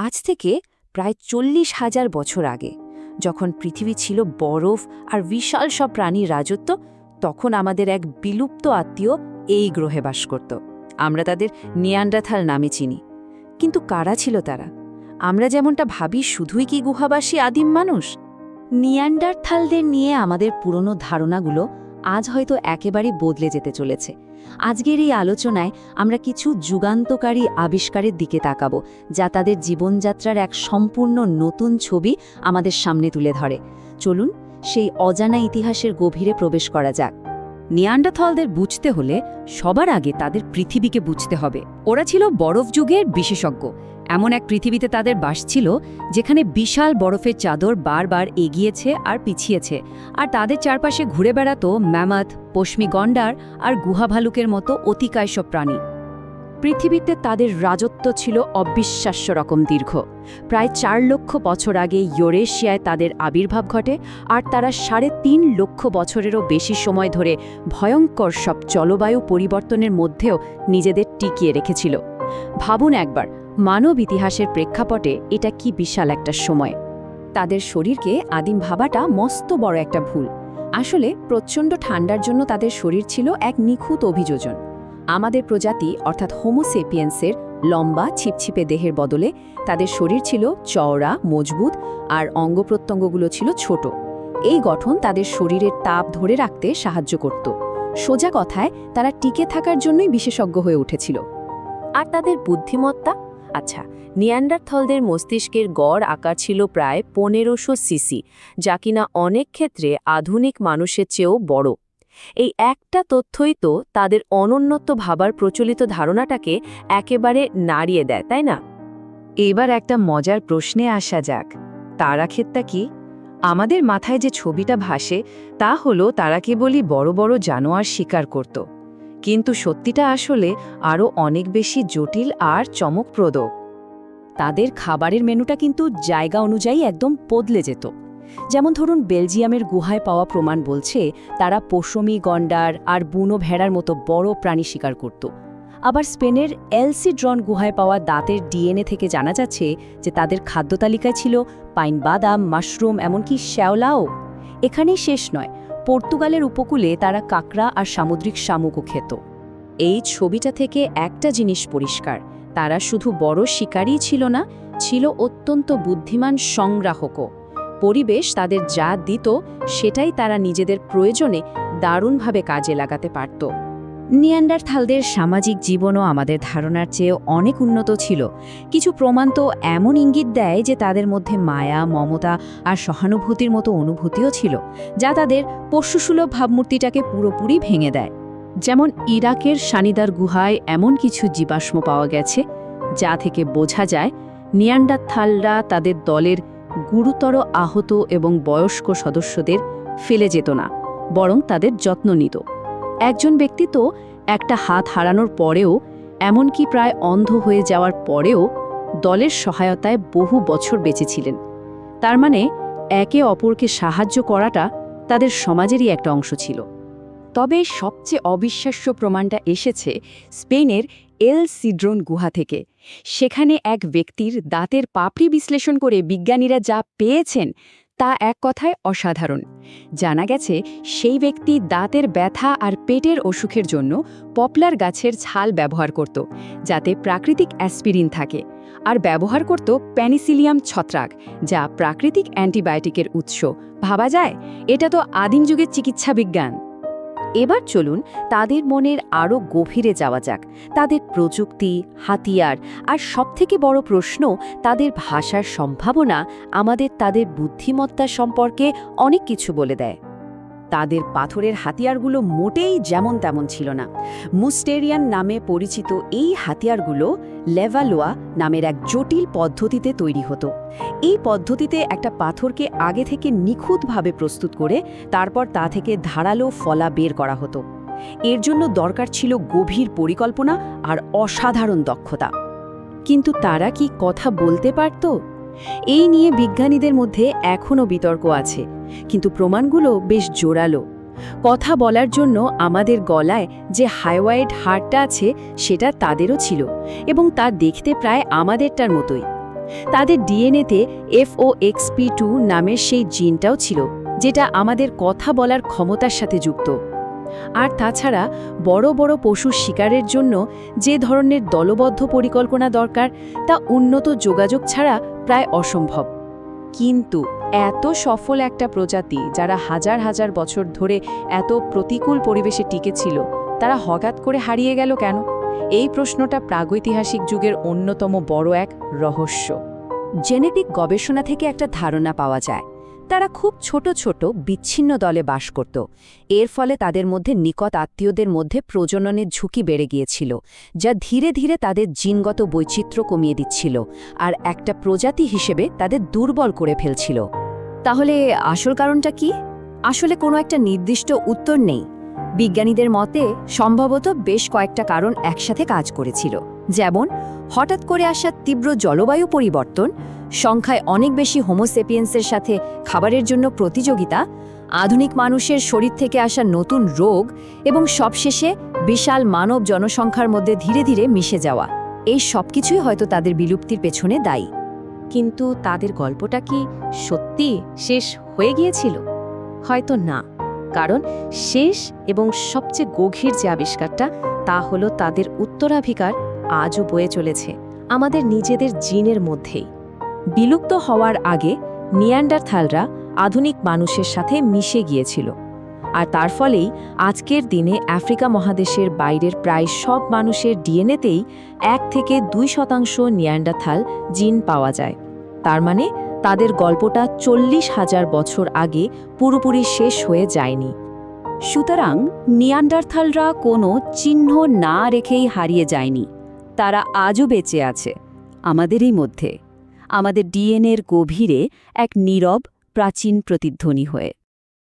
আজ থেকে প্রায় 40,000 বছর আগে যখন পৃথিবী ছিল বরফ আর বিশাল সব প্রাণীর রাজত্ব, তখন আমাদের এক বিলুপ্ত আত্মীয় এই গ্রহে বাস করত। আমরা তাদের নিয়ান্ডারথাল নামে চিনি। কিন্তু কারা ছিল তারা? আমরা যেমনটা ভাবি শুধুই কি গুহাবাসী আদিম মানুষ? নিয়ান্ডারথালদের নিয়ে আমাদের পুরনো ধারণাগুলো আজ হয়তো একেবারেই বদলে যেতে চলেছে। আজকের এই আলোচনায় আমরা কিছু যুগান্তকারী আবিষ্কারের দিকে তাকাবো, যা তাদের জীবনযাত্রার এক সম্পূর্ণ নতুন ছবি আমাদের সামনে তুলে ধরে। চলুন সেই অজানা ইতিহাসের গভীরে প্রবেশ করা যাক। নিয়ান্ডারথালদের বুঝতে হলে সবার আগে তাদের পৃথিবীকে বুঝতে হবে। ওরা ছিল বরফ যুগের বিশেষজ্ঞ। এমন এক পৃথিবীতে তাদের বাস ছিল যেখানে বিশাল বরফের চাদর বারবার এগিয়েছে আর পিছিয়েছে, আর তাদের চারপাশে ঘুরে বেড়াতো ম্যামথ, পশমি গন্ডার আর গুহা ভালুকের মতো অতিকায় সব প্রাণী। পৃথিবীতে তাদের রাজত্ব ছিল অবিশ্বাস্য রকম দীর্ঘ। প্রায় 4 লক্ষ বছর আগে ইউরেশিয়ায় তাদের আবির্ভাব ঘটে, আর তারা 3.5 লক্ষ বছরেরও বেশি সময় ধরে ভয়ঙ্কর সব জলবায়ু পরিবর্তনের মধ্যেও নিজেদের টিকিয়ে রেখেছিল। ভাবুন একবার, মানব ইতিহাসের প্রেক্ষাপটে এটা কি বিশাল একটা সময়। তাদের শরীরকে আদিম ভাবাটা মস্ত বড় একটা ভুল। আসলে প্রচণ্ড ঠান্ডার জন্য তাদের শরীর ছিল এক নিখুঁত অভিযোজন। আমাদের প্রজাতি অর্থাৎ হোমোসেপিয়েন্সের লম্বা ছিপছিপে দেহের বদলে তাদের শরীর ছিল চওড়া, মজবুত, আর অঙ্গপ্রত্যঙ্গগুলো ছিল ছোট। এই গঠন তাদের শরীরের তাপ ধরে রাখতে সাহায্য করত। সোজা কথায় তারা টিকে থাকার জন্যই বিশেষজ্ঞ হয়ে উঠেছিল। আর তাদের বুদ্ধিমত্তা? আচ্ছা, নিয়ান্ডারথালদের মস্তিষ্কের গড় আকার ছিল প্রায় 1500 সিসি, যা কিনা অনেক ক্ষেত্রে আধুনিক মানুষের চেয়েও বড়। এই একটা তথ্যই তো তাদের অনন্যত্ব ভাবার প্রচলিত ধারণাটাকে একেবারে নাড়িয়ে দেয়, তাই না? এবার একটা মজার প্রশ্নে আসা যাক, তারাক্ষেতটা কি? আমাদের মাথায় যে ছবিটা ভাসে তা হলো তারা কেবলই বড় বড় জানোয়ার শিকার করত। কিন্তু সত্যিটা আসলে আরও অনেক বেশি জটিল আর চমকপ্রদ। তাদের খাবারের মেনুটা কিন্তু জায়গা অনুযায়ী একদম বদলে যেত। যেমন ধরুন, বেলজিয়ামের গুহায় পাওয়া প্রমাণ বলছে তারা পশমি গন্ডার আর বুনো ভেড়ার মতো বড় প্রাণী শিকার করত। আবার স্পেনের এলসিড্রন গুহায় পাওয়া দাঁতের ডিএনএ থেকে জানা যাচ্ছে যে তাদের খাদ্য তালিকায় ছিল পাইন বাদাম, মাশরুম, এমনকি শ্যাওলাও। এখানেই শেষ নয়, পর্তুগালের উপকূলে তারা কাঁকড়া আর সামুদ্রিক শামুকও খেত। এই ছবিটা থেকে একটা জিনিস পরিষ্কার, তারা শুধু বড় শিকারই ছিল না, ছিল অত্যন্ত বুদ্ধিমান সংগ্রাহকও। পরিবেশ তাদের যা দিত সেটাই তারা নিজেদের প্রয়োজনে দারুণভাবে কাজে লাগাতে পারত। নিয়ান্ডারথালদের সামাজিক জীবনও আমাদের ধারণার চেয়ে অনেক উন্নত ছিল। কিছু প্রমাণ তো এমন ইঙ্গিত দেয় যে তাদের মধ্যে মায়া, মমতা আর সহানুভূতির মতো অনুভূতিও ছিল, যা তাদের পশুসুলভ ভাবমূর্তিটাকে পুরোপুরি ভেঙে দেয়। যেমন ইরাকের সানিদার গুহায় এমন কিছু জীবাশ্ম পাওয়া গেছে যা থেকে বোঝা যায় নিয়ান্ডারথালরা তাদের দলের গুরুতর আহত এবং বয়স্ক সদস্যদের ফেলে যেত না, বরং তাদের যত্ন নিত। একজন ব্যক্তি তো একটা হাত হারানোর পরেও, এমনকি প্রায় অন্ধ হয়ে যাওয়ার পরেও দলের সহায়তায় বহু বছর বেঁচেছিলেন। তার মানে একে অপরকে সাহায্য করাটা তাদের সমাজেরই একটা অংশ ছিল। তবে সবচেয়ে অবিশ্বাস্য প্রমাণটা এসেছে স্পেনের এল সিড্রোন গুহা থেকে। সেখানে এক ব্যক্তির দাঁতের পাপড়ি বিশ্লেষণ করে বিজ্ঞানীরা যা পেয়েছেন তা এক কথায় অসাধারণ। জানা গেছে সেই ব্যক্তি দাঁতের ব্যথা আর পেটের অসুখের জন্য পপলার গাছের ছাল ব্যবহার করত, যাতে প্রাকৃতিক অ্যাসপিরিন থাকে, আর ব্যবহার করত পেনিসিলিয়াম ছত্রাক, যা প্রাকৃতিক অ্যান্টিবায়োটিকের উৎস। ভাবা যায়, এটা তো আদিম যুগের চিকিৎসা বিজ্ঞান। এবার চলুন তাদের মনের আরও গভীরে যাওয়া যাক। তাদের প্রযুক্তি, হাতিয়ার আর সবথেকে বড় প্রশ্ন, তাদের ভাষার সম্ভাবনা আমাদের তাদের বুদ্ধিমত্তা সম্পর্কে অনেক কিছু বলে দেয়। তাদের পাথরের হাতিয়ারগুলো মোটেই যেমন তেমন ছিল না। মুস্টেরিয়ান নামে পরিচিত এই হাতিয়ারগুলো লেভালোয়া নামের এক জটিল পদ্ধতিতে তৈরি হতো। এই পদ্ধতিতে একটা পাথরকে আগে থেকে নিখুঁতভাবে প্রস্তুত করে তারপর তা থেকে ধারালো ফলা বের করা হতো। এর জন্য দরকার ছিল গভীর পরিকল্পনা আর অসাধারণ দক্ষতা। কিন্তু তারা কি কথা বলতে পারত? এই নিয়ে বিজ্ঞানীদের মধ্যে এখনও বিতর্ক আছে, কিন্তু প্রমাণগুলো বেশ জোরালো। কথা বলার জন্য আমাদের গলায় যে হাইওয়াইড হাড়টা আছে সেটা তাদেরও ছিল, এবং তা দেখতে প্রায় আমাদেরটার মতোই। তাদের ডিএনএতে FOXP2 নামের সেই জিনটাও ছিল, যেটা আমাদের কথা বলার ক্ষমতার সাথে যুক্ত। আর তাছাড়া বড় বড় পশুর শিকারের জন্য যে ধরনের দলবদ্ধ পরিকল্পনা দরকার, তা উন্নত যোগাযোগ ছাড়া প্রায় অসম্ভব। কিন্তু এত সফল একটা প্রজাতি, যারা হাজার হাজার বছর ধরে এত প্রতিকূল পরিবেশে টিকেছিল, তারা হঠাৎ করে হারিয়ে গেল কেন? এই প্রশ্নটা প্রাগৈতিহাসিক যুগের অন্যতম বড় এক রহস্য। জেনেটিক গবেষণা থেকে একটা ধারণা পাওয়া যায়, তারা খুব ছোট ছোট বিচ্ছিন্ন দলে বাস করত। এর ফলে তাদের মধ্যে নিকট আত্মীয়দের মধ্যে প্রজননের ঝুঁকি বেড়ে গিয়েছিল, যা ধীরে ধীরে তাদের জিনগত বৈচিত্র্য কমিয়ে দিচ্ছিল আর একটা প্রজাতি হিসেবে তাদের দুর্বল করে ফেলছিল। তাহলে আসল কারণটা কি? আসলে কোনো একটা নির্দিষ্ট উত্তর নেই। বিজ্ঞানীদের মতে সম্ভবত বেশ কয়েকটা কারণ একসাথে কাজ করেছিল, যেমন হঠাৎ করে আসা তীব্র জলবায়ু পরিবর্তন, সংখ্যায় অনেক বেশি হোমোসেপিয়েন্সের সাথে খাবারের জন্য প্রতিযোগিতা, আধুনিক মানুষের শরীর থেকে আসা নতুন রোগ এবং সবশেষে বিশাল মানব জনসংখ্যার মধ্যে ধীরে ধীরে মিশে যাওয়া। এই সবকিছুই হয়তো তাদের বিলুপ্তির পেছনে দায়ী। কিন্তু তাদের গল্পটা কি সত্যি শেষ হয়ে গিয়েছিল? হয়তো না, কারণ শেষ এবং সবচেয়ে গভীর যে আবিষ্কারটা, তা হলো তাদের উত্তরাধিকার আজও বয়ে চলেছে আমাদের নিজেদের জিনের মধ্যেই। বিলুপ্ত হওয়ার আগে নিয়ান্ডারথালরা আধুনিক মানুষের সাথে মিশে গিয়েছিল, আর তার ফলেই আজকের দিনে আফ্রিকা মহাদেশের বাইরের প্রায় সব মানুষের ডিএনএতেই 1 থেকে 2% নিয়ান্ডারথাল জিন পাওয়া যায়। তার মানে তাদের গল্পটা 40,000 বছর আগে পুরোপুরি শেষ হয়ে যায়নি। সুতরাং নিয়ান্ডারথালরা কোনো চিহ্ন না রেখেই হারিয়ে যায়নি, তারা আজও বেঁচে আছে আমাদেরই মধ্যে, আমাদের ডিএনএর গভীরে এক নীরব প্রাচীন প্রতিধ্বনি হয়ে।